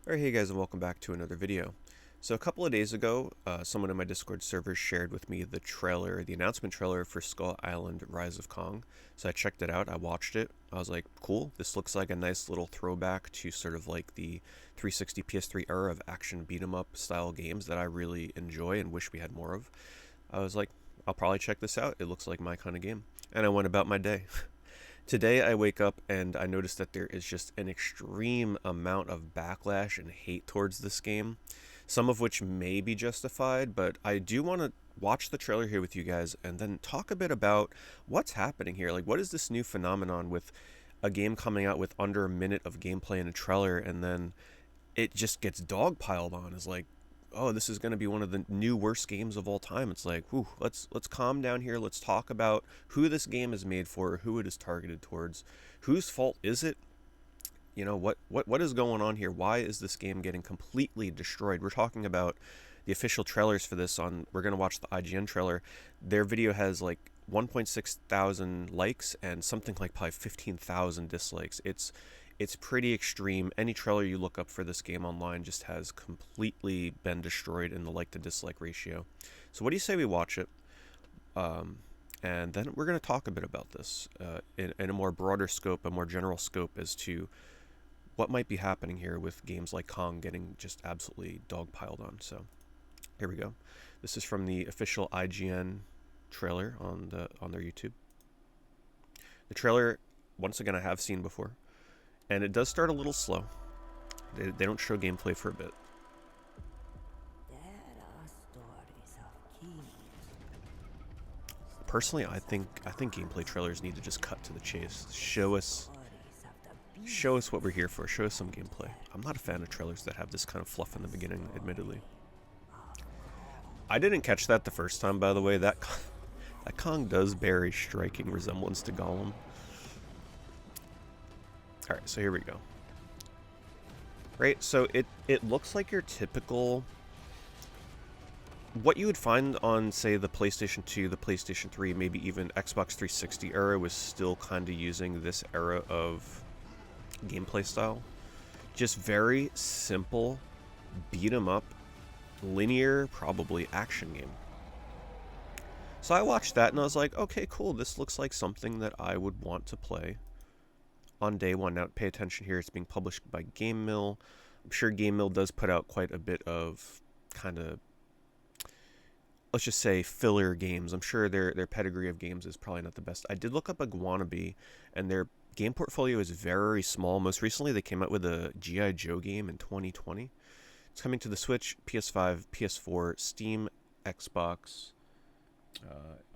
Alright, hey guys, and welcome back to another video. So a couple of days ago, someone in my Discord server shared with me the announcement trailer for Skull Island Rise of Kong. So I checked it out, I watched it, I was like, cool, this looks like a nice little throwback to sort of like the 360 PS3 era of action beat 'em up style games that I really enjoy and wish we had more of. I was like, I'll probably check this out, it looks like my kind of game. And I went about my day. Today I wake up and I notice that there is just an extreme amount of backlash and hate towards this game, some of which may be justified, but I do want to watch the trailer here with you guys and then talk a bit about what's happening here. Like, what is this new phenomenon with a game coming out with under a minute of gameplay in a trailer and then it just gets dogpiled on as like, oh, this is going to be one of the new worst games of all time. It's like, whew, let's calm down here. Let's talk about who this game is made for, who it is targeted towards, whose fault is it? You know, what is going on here? Why is this game getting completely destroyed? We're talking about the official trailers for this on we're going to watch the IGN trailer. Their video has like 1.6 thousand likes and something like probably 15,000 dislikes. It's pretty extreme. Any trailer you look up for this game online just has completely been destroyed in the like to dislike ratio. So what do you say we watch it? Um, and then we're going to talk a bit about this in a more broader scope, a more general scope as to what might be happening here with games like Kong getting just absolutely dogpiled on. So here we go. This is from the official IGN trailer on their YouTube. The trailer, once again, I have seen before, and it does start a little slow. They don't show gameplay for a bit. There are stories of kings. Personally, I think gameplay trailers need to just cut to the chase. Show us what we're here for. Show us some gameplay. I'm not a fan of trailers that have this kind of fluff in the beginning, admittedly. I didn't catch that the first time, by the way. That Kong does bear a striking resemblance to Gollum. Alright, so here we go. Right, so it looks like your typical... What you would find on, say, the PlayStation 2, the PlayStation 3, maybe even Xbox 360 era was still kind of using this era of gameplay style. Just very simple, beat 'em up, linear, probably action game. So I watched that and I was like, okay, cool, this looks like something that I would want to play on day one. Now, pay attention here, it's being published by Game Mill. I'm sure Game Mill does put out quite a bit of kind of, let's just say, filler games. I'm sure their pedigree of games is probably not the best. I did look up Iguanabee, and their game portfolio is very small. Most recently, they came out with a G.I. Joe game in 2020. It's coming to the Switch, PS5, PS4, Steam, Xbox,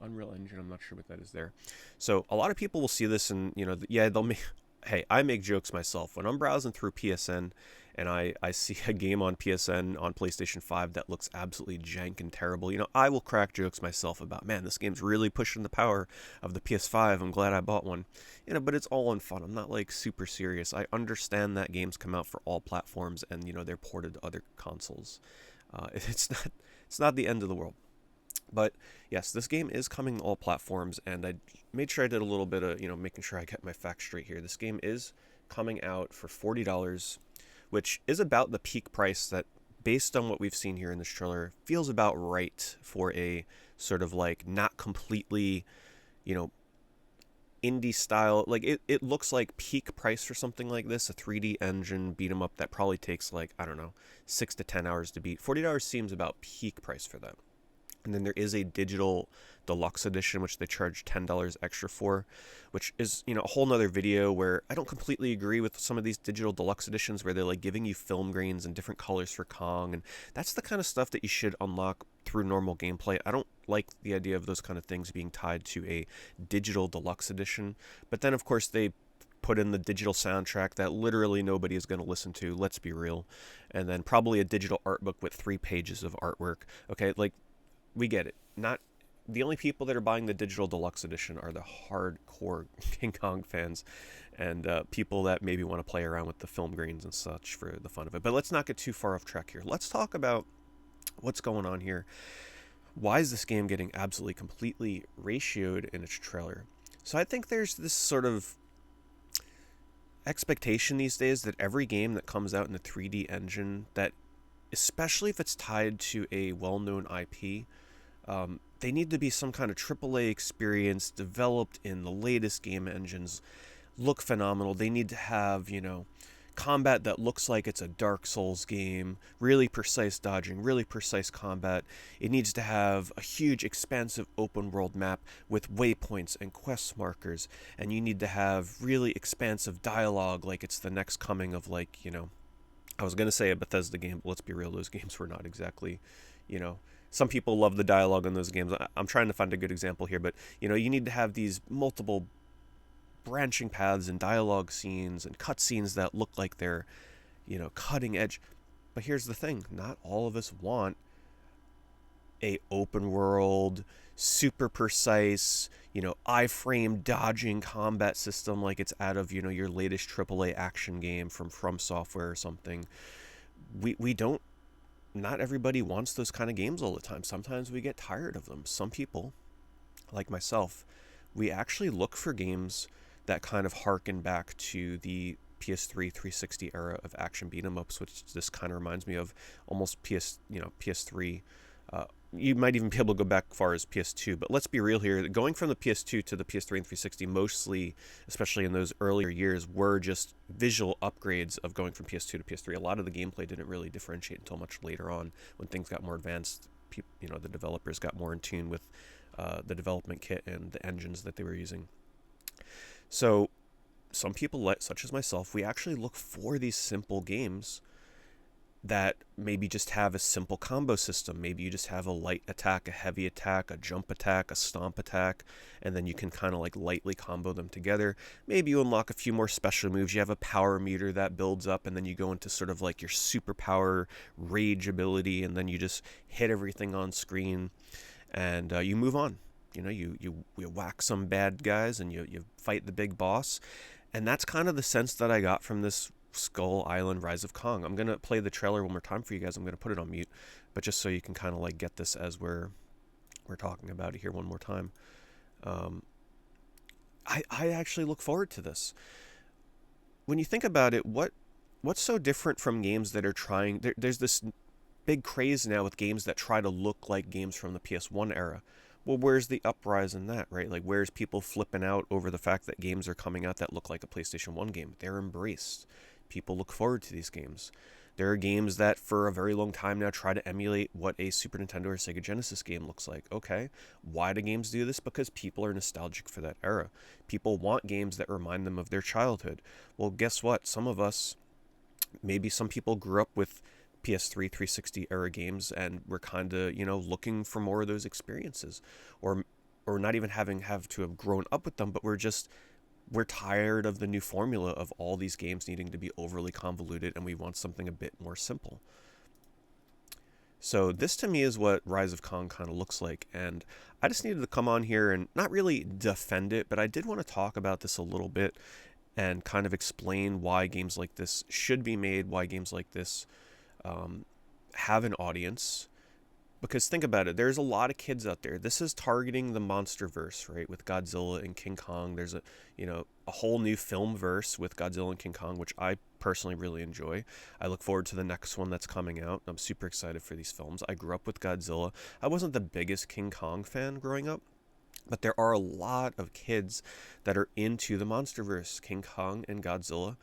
Unreal Engine. I'm not sure what that is there. So a lot of people will see this and, you know, yeah, they'll make... Hey, I make jokes myself. When I'm browsing through PSN and I see a game on PSN on PlayStation 5 that looks absolutely jank and terrible, you know, I will crack jokes myself about, man, this game's really pushing the power of the PS5. I'm glad I bought one. You know, but it's all in fun. I'm not, like, super serious. I understand that games come out for all platforms and, you know, they're ported to other consoles. It's not the end of the world. But yes, this game is coming to all platforms, and I made sure I did a little bit of, you know, making sure I get my facts straight here. This game is coming out for $40, which is about the peak price that, based on what we've seen here in this trailer, feels about right for a sort of like not completely, you know, indie style. Like it looks like peak price for something like this, a 3D engine beat 'em up that probably takes like, I don't know, 6 to 10 hours to beat. $40 seems about peak price for that. And then there is a digital deluxe edition, which they charge $10 extra for, which is, you know, a whole nother video where I don't completely agree with some of these digital deluxe editions where they're like giving you film grains and different colors for Kong. And that's the kind of stuff that you should unlock through normal gameplay. I don't like the idea of those kind of things being tied to a digital deluxe edition. But then, of course, they put in the digital soundtrack that literally nobody is going to listen to, let's be real. And then probably a digital art book with 3 pages of artwork. Okay, like, we get it. Not the only people that are buying the digital deluxe edition are the hardcore King Kong fans and people that maybe want to play around with the film grains and such for the fun of it. But let's not get too far off track here. Let's talk about what's going on here. Why is this game getting absolutely completely ratioed in its trailer? So I think there's this sort of expectation these days that every game that comes out in the 3D engine, that especially if it's tied to a well-known IP, they need to be some kind of AAA experience developed in the latest game engines, look phenomenal. They need to have, combat that looks like it's a Dark Souls game, really precise dodging, really precise combat. It needs to have a huge, expansive open world map with waypoints and quest markers, and you need to have really expansive dialogue like it's the next coming of, I was going to say a Bethesda game, but let's be real, those games were not exactly, some people love the dialogue in those games. I'm trying to find a good example here, but, you need to have these multiple branching paths and dialogue scenes and cutscenes that look like they're, cutting edge. But here's the thing, not all of us want a open world, super precise, iframe dodging combat system like it's out of, your latest AAA action game from Software or something. We don't, not everybody wants those kind of games all the time. Sometimes we get tired of them. Some people, like myself, we actually look for games that kind of harken back to the PS3 360 era of action beat 'em ups, which this kind of reminds me of almost PS3. You might even be able to go back far as PS2, but let's be real here. Going from the PS2 to the PS3 and 360, mostly, especially in those earlier years, were just visual upgrades of going from PS2 to PS3. A lot of the gameplay didn't really differentiate until much later on when things got more advanced. The developers got more in tune with the development kit and the engines that they were using. So some people, such as myself, we actually look for these simple games that maybe just have a simple combo system. Maybe you just have a light attack, a heavy attack, a jump attack, a stomp attack, and then you can kind of like lightly combo them together. Maybe you unlock a few more special moves. You have a power meter that builds up, and then you go into sort of like your superpower rage ability, and then you just hit everything on screen, and you move on. You whack some bad guys, and you fight the big boss. And that's kind of the sense that I got from this Skull Island Rise of Kong. I'm going to play the trailer one more time for you guys. I'm going to put it on mute, but just so you can kind of like get this as we're talking about it here one more time. I actually look forward to this. When you think about it, what's so different from games that are trying... There's this big craze now with games that try to look like games from the PS1 era. Well, where's the uprise in that, right? Like, where's people flipping out over the fact that games are coming out that look like a PlayStation 1 game? They're embraced. People look forward to these games. There are games that for a very long time now try to emulate what a Super Nintendo or Sega Genesis game looks like. Okay, why do games do this? Because people are nostalgic for that era. People want games that remind them of their childhood. Well, guess what? Some of us, maybe some people grew up with PS3 360 era games and we're kind of, looking for more of those experiences, or not even have to have grown up with them, but we're tired of the new formula of all these games needing to be overly convoluted, and we want something a bit more simple. So this to me is what Rise of Kong kind of looks like, and I just needed to come on here and not really defend it, but I did want to talk about this a little bit and kind of explain why games like this should be made, why games like this have an audience. Because think about it, there's a lot of kids out there. This is targeting the MonsterVerse, right? With Godzilla and King Kong. There's a whole new film verse with Godzilla and King Kong, which I personally really enjoy. I look forward to the next one that's coming out. I'm super excited for these films. I grew up with Godzilla. I wasn't the biggest King Kong fan growing up, but there are a lot of kids that are into the MonsterVerse, King Kong and Godzilla,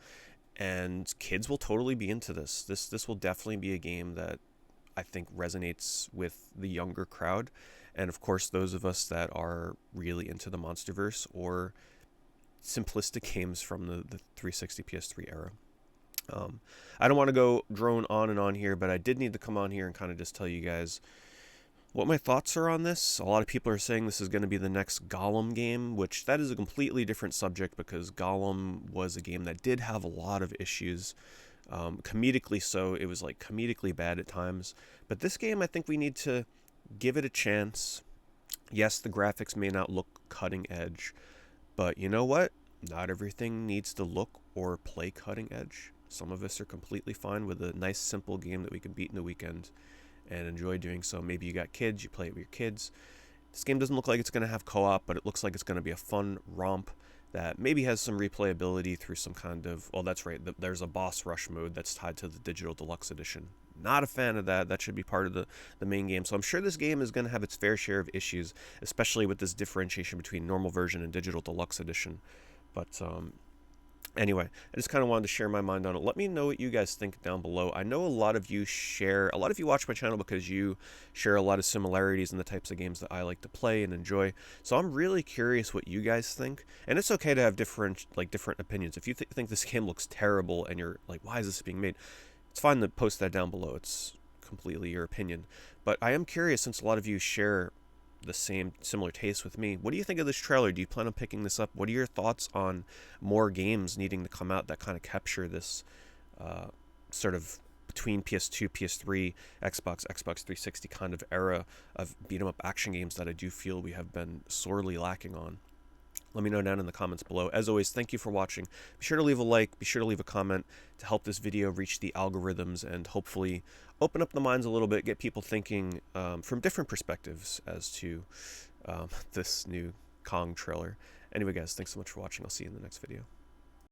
and kids will totally be into this. This will definitely be a game that I think resonates with the younger crowd, and of course those of us that are really into the MonsterVerse or simplistic games from the 360 PS3 era. I don't want to go drone on and on here, but I did need to come on here and kind of just tell you guys what my thoughts are on this. A lot of people are saying this is going to be the next Gollum game, which that is a completely different subject, because Gollum was a game that did have a lot of issues. Comedically so, it was like comedically bad at times. But this game, I think we need to give it a chance. Yes, the graphics may not look cutting edge, but you know what? Not everything needs to look or play cutting edge. Some of us are completely fine with a nice, simple game that we can beat in a weekend and enjoy doing so. Maybe you got kids, you play it with your kids. This game doesn't look like it's going to have co-op, but it looks like it's going to be a fun romp that maybe has some replayability through some kind of, well, that's right, there's a boss rush mode that's tied to the digital deluxe edition. Not a fan of that. That should be part of the main game. So I'm sure this game is going to have its fair share of issues, especially with this differentiation between normal version and digital deluxe edition. But anyway, I just kind of wanted to share my mind on it. Let me know what you guys think down below. I know a lot of you watch my channel because you share a lot of similarities in the types of games that I like to play and enjoy. So I'm really curious what you guys think. And it's okay to have different opinions. If you think this game looks terrible and you're like, why is this being made? It's fine to post that down below. It's completely your opinion. But I am curious, since a lot of you share the similar taste with me, what do you think of this trailer? Do you plan on picking this up? What are your thoughts on more games needing to come out that kind of capture this sort of between PS2, PS3, Xbox 360 kind of era of beat 'em up action games that I do feel we have been sorely lacking on? Let me know down in the comments below. As always, thank you for watching. Be sure to leave a like, be sure to leave a comment to help this video reach the algorithms and hopefully open up the minds a little bit, get people thinking from different perspectives as to this new Kong trailer. Anyway, guys, thanks so much for watching. I'll see you in the next video.